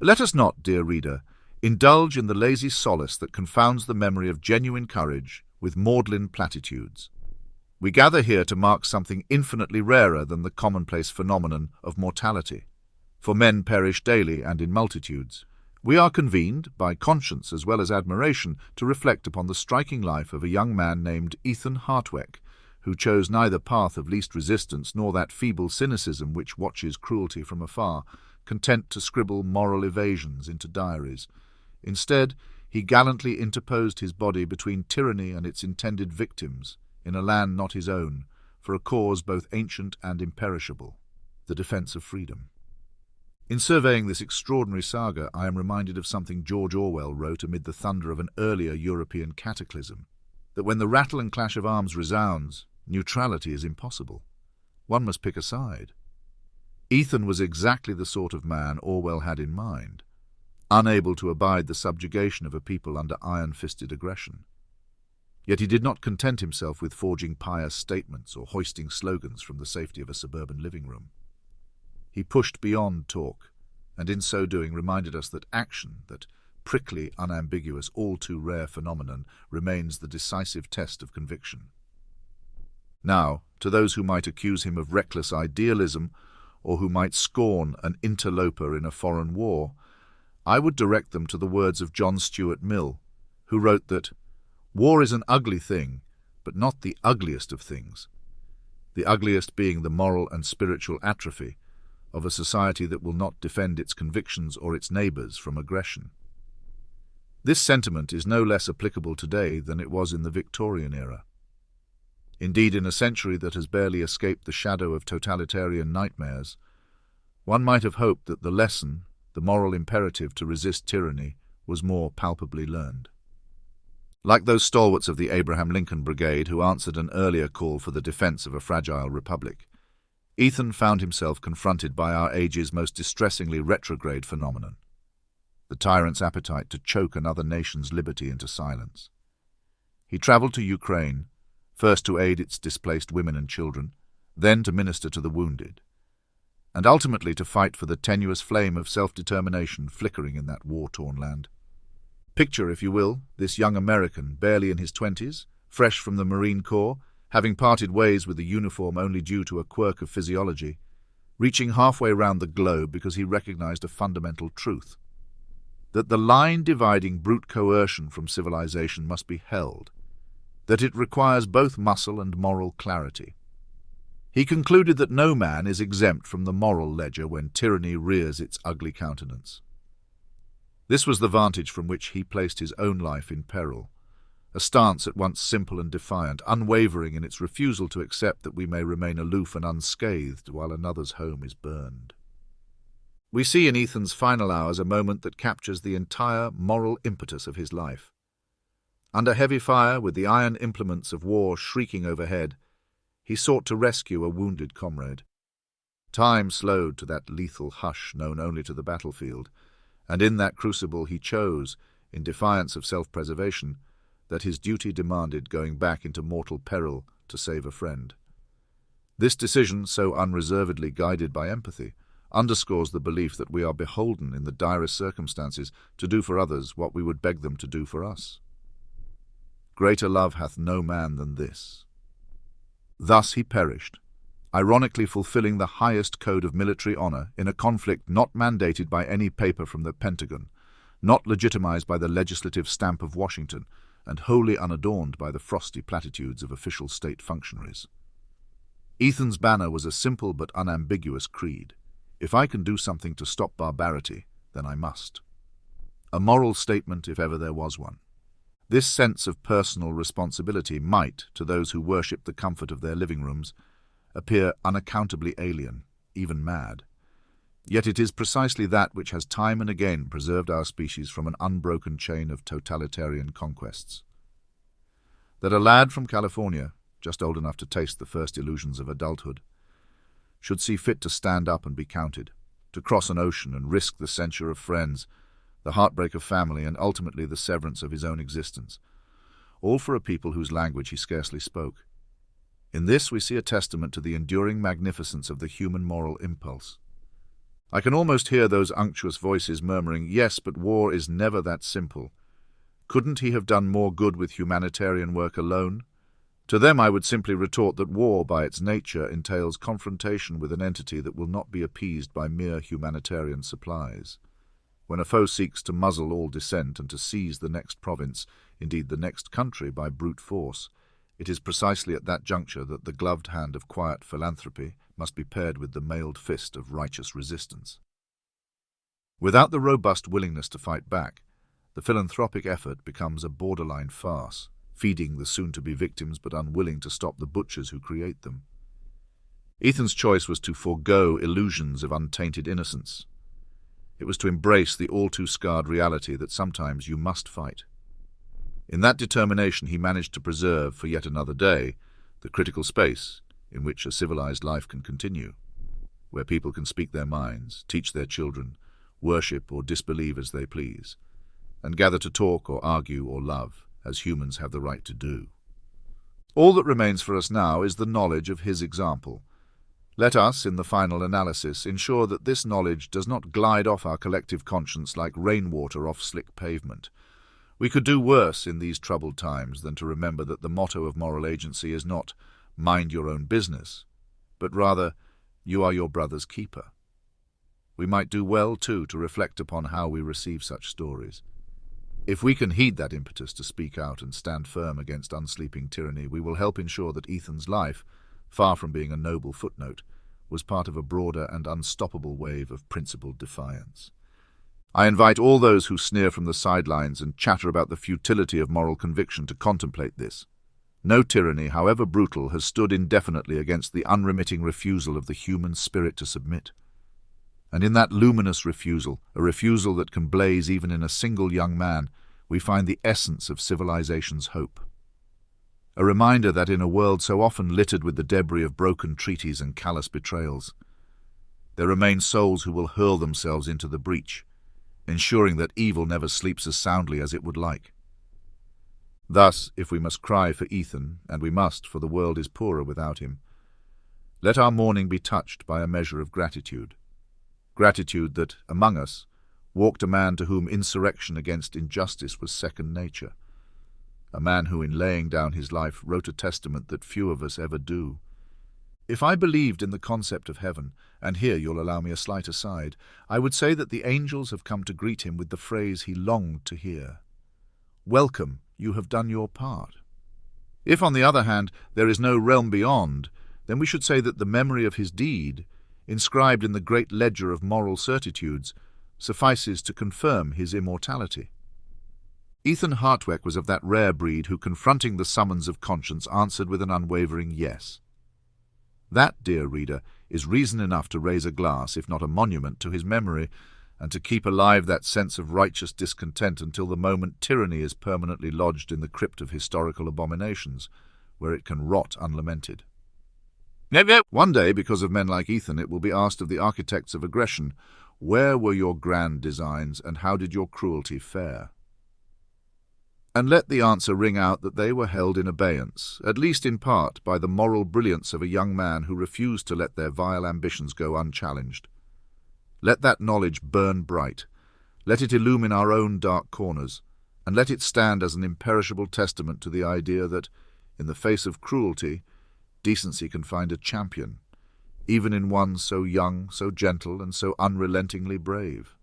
Let us not, dear reader, indulge in the lazy solace that confounds the memory of genuine courage with maudlin platitudes. We gather here to mark something infinitely rarer than the commonplace phenomenon of mortality, for men perish daily and in multitudes. We are convened, by conscience as well as admiration, to reflect upon the striking life of a young man named Ethan Hertweck, who chose neither path of least resistance nor that feeble cynicism which watches cruelty from afar, content to scribble moral evasions into diaries. Instead, he gallantly interposed his body between tyranny and its intended victims, in a land not his own, for a cause both ancient and imperishable, the defence of freedom. In surveying this extraordinary saga, I am reminded of something George Orwell wrote amid the thunder of an earlier European cataclysm, that when the rattle and clash of arms resounds, neutrality is impossible. One must pick a side. Ethan was exactly the sort of man Orwell had in mind, unable to abide the subjugation of a people under iron-fisted aggression. Yet he did not content himself with forging pious statements or hoisting slogans from the safety of a suburban living room. He pushed beyond talk, and in so doing reminded us that action, that prickly, unambiguous, all-too-rare phenomenon, remains the decisive test of conviction. Now, to those who might accuse him of reckless idealism, or who might scorn an interloper in a foreign war, I would direct them to the words of John Stuart Mill, who wrote that war is an ugly thing, but not the ugliest of things, the ugliest being the moral and spiritual atrophy of a society that will not defend its convictions or its neighbours from aggression. This sentiment is no less applicable today than it was in the Victorian era. Indeed, in a century that has barely escaped the shadow of totalitarian nightmares, one might have hoped that the lesson, the moral imperative to resist tyranny, was more palpably learned. Like those stalwarts of the Abraham Lincoln Brigade who answered an earlier call for the defense of a fragile republic, Ethan found himself confronted by our age's most distressingly retrograde phenomenon, the tyrant's appetite to choke another nation's liberty into silence. He travelled to Ukraine, first to aid its displaced women and children, then to minister to the wounded, and ultimately to fight for the tenuous flame of self-determination flickering in that war-torn land. Picture, if you will, this young American, barely in his 20s, fresh from the Marine Corps, having parted ways with the uniform only due to a quirk of physiology, reaching halfway round the globe because he recognized a fundamental truth, that the line dividing brute coercion from civilization must be held, that it requires both muscle and moral clarity. He concluded that no man is exempt from the moral ledger when tyranny rears its ugly countenance. This was the vantage from which he placed his own life in peril, a stance at once simple and defiant, unwavering in its refusal to accept that we may remain aloof and unscathed while another's home is burned. We see in Ethan's final hours a moment that captures the entire moral impetus of his life. Under heavy fire, with the iron implements of war shrieking overhead, he sought to rescue a wounded comrade. Time slowed to that lethal hush known only to the battlefield, and in that crucible he chose, in defiance of self-preservation, that his duty demanded going back into mortal peril to save a friend. This decision, so unreservedly guided by empathy, underscores the belief that we are beholden in the direst circumstances to do for others what we would beg them to do for us. Greater love hath no man than this. Thus he perished, ironically fulfilling the highest code of military honor in a conflict not mandated by any paper from the Pentagon, not legitimized by the legislative stamp of Washington, and wholly unadorned by the frosty platitudes of official state functionaries. Ethan's banner was a simple but unambiguous creed. If I can do something to stop barbarity, then I must. A moral statement if ever there was one. This sense of personal responsibility might, to those who worship the comfort of their living rooms, appear unaccountably alien, even mad. Yet it is precisely that which has time and again preserved our species from an unbroken chain of totalitarian conquests. That a lad from California, just old enough to taste the first illusions of adulthood, should see fit to stand up and be counted, to cross an ocean and risk the censure of friends, the heartbreak of family, and ultimately the severance of his own existence, all for a people whose language he scarcely spoke. In this we see a testament to the enduring magnificence of the human moral impulse. I can almost hear those unctuous voices murmuring, "Yes, but war is never that simple. Couldn't he have done more good with humanitarian work alone?" To them I would simply retort that war, by its nature, entails confrontation with an entity that will not be appeased by mere humanitarian supplies. When a foe seeks to muzzle all dissent and to seize the next province, indeed the next country, by brute force, it is precisely at that juncture that the gloved hand of quiet philanthropy must be paired with the mailed fist of righteous resistance. Without the robust willingness to fight back, the philanthropic effort becomes a borderline farce, feeding the soon-to-be victims but unwilling to stop the butchers who create them. Ethan's choice was to forego illusions of untainted innocence. It was to embrace the all-too-scarred reality that sometimes you must fight. In that determination he managed to preserve, for yet another day, the critical space in which a civilized life can continue, where people can speak their minds, teach their children, worship or disbelieve as they please, and gather to talk or argue or love, as humans have the right to do. All that remains for us now is the knowledge of his example. Let us, in the final analysis, ensure that this knowledge does not glide off our collective conscience like rainwater off slick pavement. We could do worse in these troubled times than to remember that the motto of moral agency is not "mind your own business," but rather, "you are your brother's keeper." We might do well, too, to reflect upon how we receive such stories. If we can heed that impetus to speak out and stand firm against unsleeping tyranny, we will help ensure that Ethan's life, far from being a noble footnote, was part of a broader and unstoppable wave of principled defiance. I invite all those who sneer from the sidelines and chatter about the futility of moral conviction to contemplate this. No tyranny, however brutal, has stood indefinitely against the unremitting refusal of the human spirit to submit. And in that luminous refusal, a refusal that can blaze even in a single young man, we find the essence of civilization's hope. A reminder that in a world so often littered with the debris of broken treaties and callous betrayals, there remain souls who will hurl themselves into the breach, ensuring that evil never sleeps as soundly as it would like. Thus, if we must cry for Ethan, and we must, for the world is poorer without him, let our mourning be touched by a measure of gratitude. Gratitude that, among us, walked a man to whom insurrection against injustice was second nature, a man who, in laying down his life, wrote a testament that few of us ever do. If I believed in the concept of heaven, and here you'll allow me a slight aside, I would say that the angels have come to greet him with the phrase he longed to hear: "Welcome, you have done your part." If, on the other hand, there is no realm beyond, then we should say that the memory of his deed, inscribed in the great ledger of moral certitudes, suffices to confirm his immortality. Ethan Hertweck was of that rare breed who, confronting the summons of conscience, answered with an unwavering yes. That, dear reader, is reason enough to raise a glass, if not a monument, to his memory, and to keep alive that sense of righteous discontent until the moment tyranny is permanently lodged in the crypt of historical abominations, where it can rot unlamented. One day, because of men like Ethan, it will be asked of the architects of aggression, where were your grand designs, and how did your cruelty fare? And let the answer ring out that they were held in abeyance, at least in part, by the moral brilliance of a young man who refused to let their vile ambitions go unchallenged. Let that knowledge burn bright, let it illumine our own dark corners, and let it stand as an imperishable testament to the idea that, in the face of cruelty, decency can find a champion, even in one so young, so gentle, and so unrelentingly brave.